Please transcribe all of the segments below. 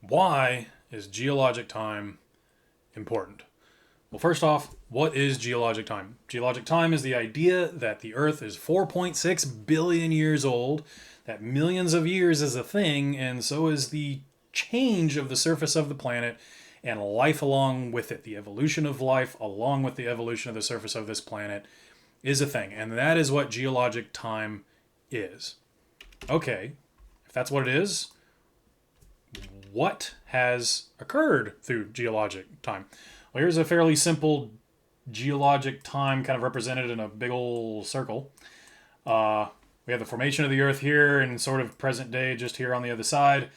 Why is geologic time important? Well, first off, what is geologic time? Geologic time is the idea that the Earth is 4.6 billion years old, that millions of years is a thing, and so is the change of the surface of the planet and life along with it. The evolution of life along with the evolution of the surface of this planet is a thing, and that is what geologic time is. Okay, if that's what it is, what has occurred through geologic time? Well, here's a fairly simple geologic time kind of represented in a big old circle. We have the formation of the Earth here and sort of present day just here on the other side.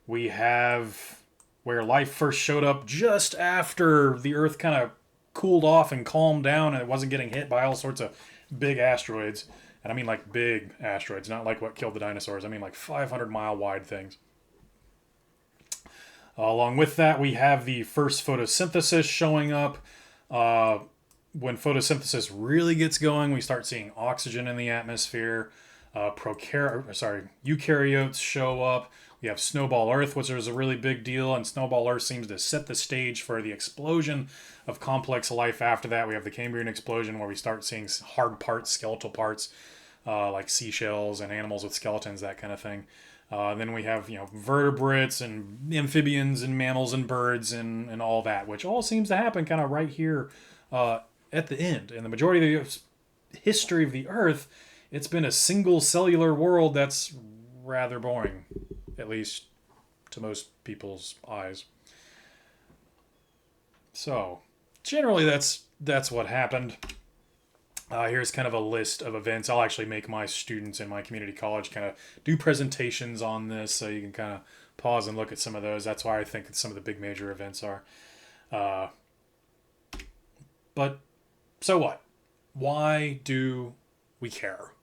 We have where life first showed up just after the Earth kind of cooled off and calmed down and it wasn't getting hit by all sorts of big asteroids. And I mean like big asteroids, not like what killed the dinosaurs. I mean like 500-mile wide things. Along with that, we have the first photosynthesis showing up. When photosynthesis really gets going, we start seeing oxygen in the atmosphere. Eukaryotes show up. We have Snowball Earth, which is a really big deal, and Snowball Earth seems to set the stage for the explosion of complex life after that. We have the Cambrian explosion, where we start seeing hard parts, skeletal parts, like seashells and animals with skeletons, that kind of thing. Then we have vertebrates and amphibians and mammals and birds and all that, which all seems to happen kind of right here at the end. And the majority of the history of the Earth, it's been a single cellular world that's rather boring, at least to most people's eyes. So generally, that's what happened. Here's kind of a list of events. I'll actually make my students in my community college kind of do presentations on this, so you can kind of pause and look at some of those. That's why I think some of the big major events are. But so what? Why do we care?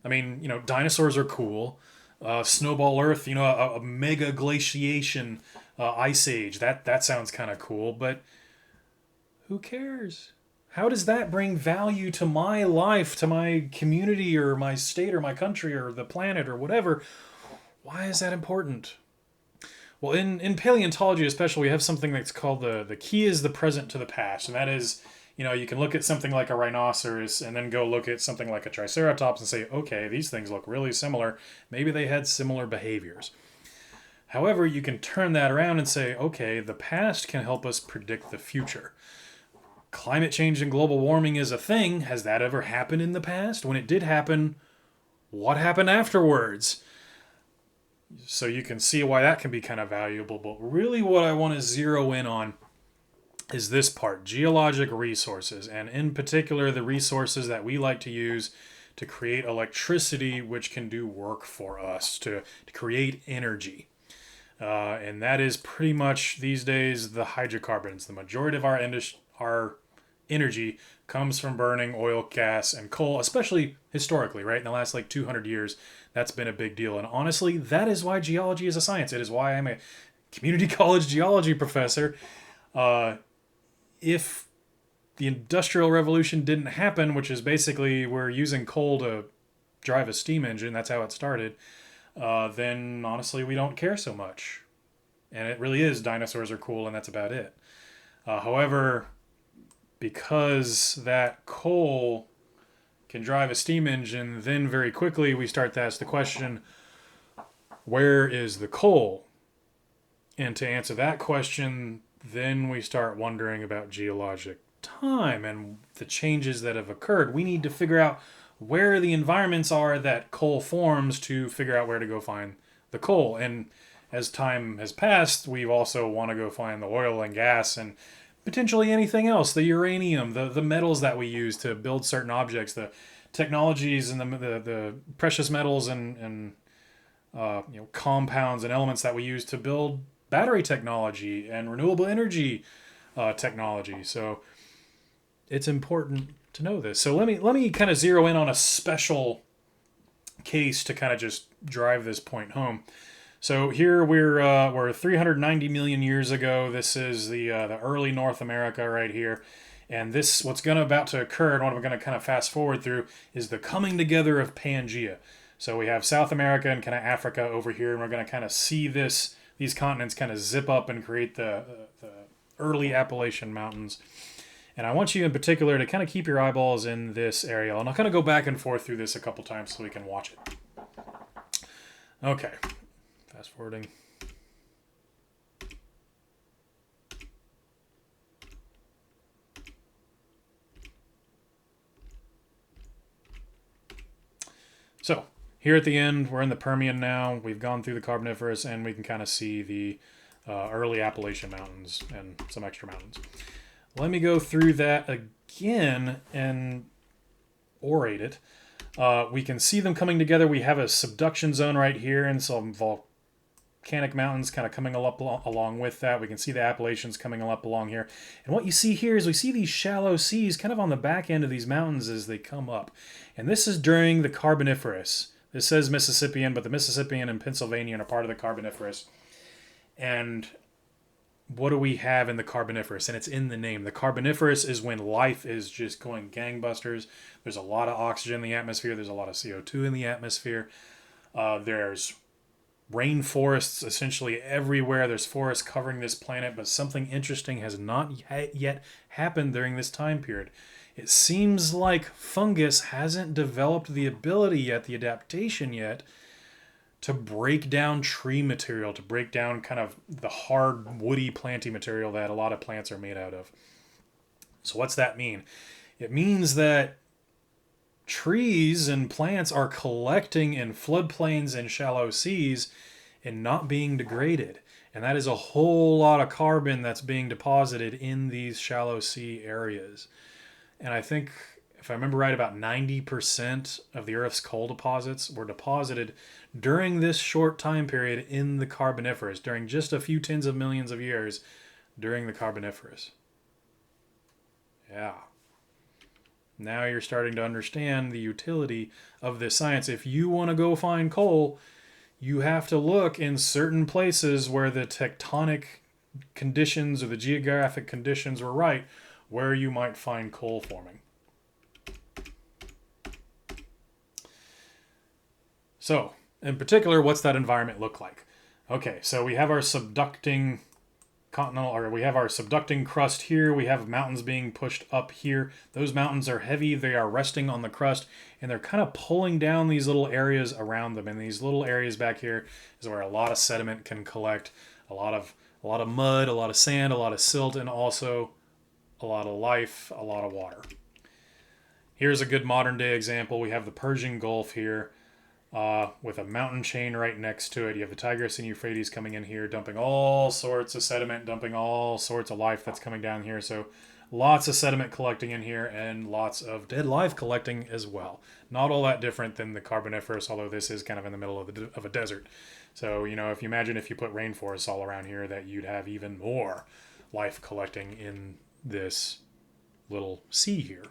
I mean, dinosaurs are cool. Snowball Earth, a mega glaciation, ice age. That sounds kind of cool, but who cares? How does that bring value to my life, to my community or my state or my country or the planet or whatever? Why is that important? Well, in paleontology especially, we have something that's called the key is the present to the past. And that is, you can look at something like a rhinoceros and then go look at something like a triceratops and say, okay, these things look really similar. Maybe they had similar behaviors. However, you can turn that around and say, okay, the past can help us predict the future. Climate change and global warming is a thing. Has that ever happened in the past? When it did happen, what happened afterwards? So you can see why that can be kind of valuable. But really what I want to zero in on is this part, geologic resources, and in particular the resources that we like to use to create electricity, which can do work for us, to create energy. And that is pretty much these days the hydrocarbons. The majority of our energy comes from burning oil, gas, and coal, especially historically, right? In the last 200 years, that's been a big deal. And honestly, that is why geology is a science. It is why I'm a community college geology professor. If the Industrial Revolution didn't happen, which is basically we're using coal to drive a steam engine, that's how it started, then honestly, we don't care so much. And it really is dinosaurs are cool, and that's about it. However, because that coal can drive a steam engine, then very quickly we start to ask the question, where is the coal? And to answer that question, then we start wondering about geologic time and the changes that have occurred. We need to figure out where the environments are that coal forms to figure out where to go find the coal. And as time has passed, we also want to go find the oil and gas and potentially anything else, the uranium, the metals that we use to build certain objects, the technologies and the precious metals and compounds and elements that we use to build battery technology and renewable energy technology. So it's important to know this. So let me kind of zero in on a special case to kind of just drive this point home. So here we're 390 million years ago. This is the early North America right here, and this what's about to occur, and what I'm going to kind of fast forward through is the coming together of Pangea. So we have South America and kind of Africa over here, and we're going to kind of see this these continents kind of zip up and create the early Appalachian Mountains. And I want you in particular to kind of keep your eyeballs in this area. And I'll kind of go back and forth through this a couple times so we can watch it. Okay. Fast forwarding. So, here at the end, we're in the Permian now. We've gone through the Carboniferous, and we can kind of see the early Appalachian Mountains and some extra mountains. Let me go through that again and orate it. We can see them coming together. We have a subduction zone right here and some volcanic mountains kind of coming up along with that. We can see the Appalachians coming up along here. And what you see here is we see these shallow seas kind of on the back end of these mountains as they come up. And this is during the Carboniferous. This says Mississippian, but the Mississippian and Pennsylvanian are part of the Carboniferous. And what do we have in the Carboniferous? And it's in the name. The Carboniferous is when life is just going gangbusters. There's a lot of oxygen in the atmosphere. There's a lot of CO2 in the atmosphere. There's rainforests essentially everywhere. There's forests covering this planet, but something interesting has not yet happened during this time period. It seems like fungus hasn't developed the ability yet, the adaptation yet, to break down tree material, to break down kind of the hard, woody, planty material that a lot of plants are made out of. So what's that mean? It means that trees and plants are collecting in floodplains and shallow seas and not being degraded. And that is a whole lot of carbon that's being deposited in these shallow sea areas. And I think, if I remember right, about 90% of the Earth's coal deposits were deposited during this short time period in the Carboniferous, during just a few tens of millions of years during the Carboniferous. Yeah. Now you're starting to understand the utility of this science. If you want to go find coal, you have to look in certain places where the tectonic conditions or the geographic conditions were right, where you might find coal forming. So, in particular, what's that environment look like? Okay, so we have our subducting continental, or we have our subducting crust here. We have mountains being pushed up here. Those mountains are heavy. They are resting on the crust, and they're kind of pulling down these little areas around them. And these little areas back here is where a lot of sediment can collect, a lot of mud, a lot of sand, a lot of silt, and also a lot of life, a lot of water. Here's a good modern day example. We have the Persian Gulf here. With a mountain chain right next to it. You have the Tigris and Euphrates coming in here, dumping all sorts of sediment, dumping all sorts of life that's coming down here. So lots of sediment collecting in here and lots of dead life collecting as well. Not all that different than the Carboniferous, although this is kind of in the middle of a desert. So, if you imagine if you put rainforests all around here, that you'd have even more life collecting in this little sea here.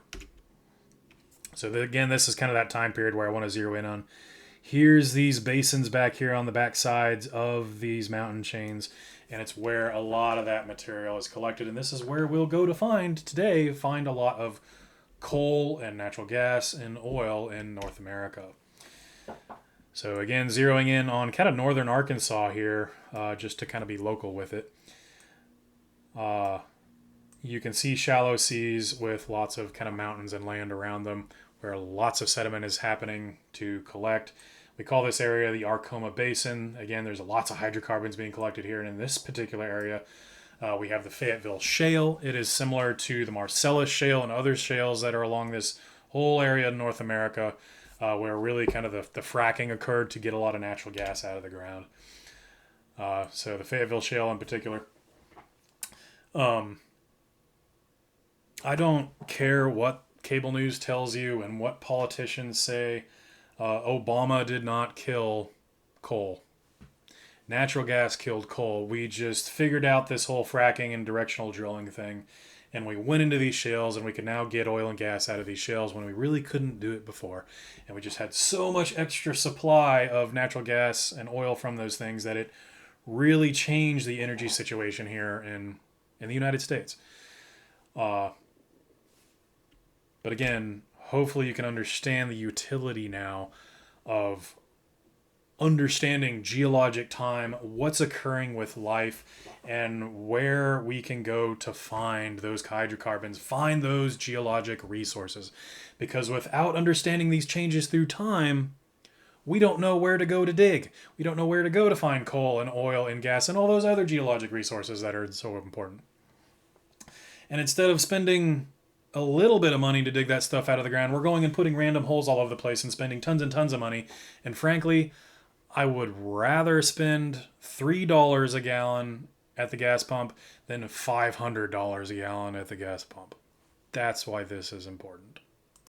So again, this is kind of that time period where I want to zero in on. Here's these basins back here on the back sides of these mountain chains, and it's where a lot of that material is collected. And this is where we'll go to find a lot of coal and natural gas and oil in North America. So again, zeroing in on kind of northern Arkansas here, just to kind of be local with it. You can see shallow seas with lots of kind of mountains and land around them, where lots of sediment is happening to collect. We call this area the Arkoma Basin. Again, there's lots of hydrocarbons being collected here. And in this particular area, we have the Fayetteville Shale. It is similar to the Marcellus Shale and other shales that are along this whole area of North America, where really kind of the fracking occurred to get a lot of natural gas out of the ground. So the Fayetteville Shale in particular. I don't care what cable news tells you and what politicians say. Obama did not kill coal. Natural gas killed coal. We just figured out this whole fracking and directional drilling thing, and we went into these shales, and we can now get oil and gas out of these shales when we really couldn't do it before. And we just had so much extra supply of natural gas and oil from those things that it really changed the energy situation here in the United States. But again, hopefully you can understand the utility now of understanding geologic time, what's occurring with life, and where we can go to find those hydrocarbons, find those geologic resources. Because without understanding these changes through time, we don't know where to go to dig. We don't know where to go to find coal and oil and gas and all those other geologic resources that are so important. And instead of spending a little bit of money to dig that stuff out of the ground, we're going and putting random holes all over the place and spending tons and tons of money. And frankly, I would rather spend $3 a gallon at the gas pump than $500 a gallon at the gas pump. That's why this is important.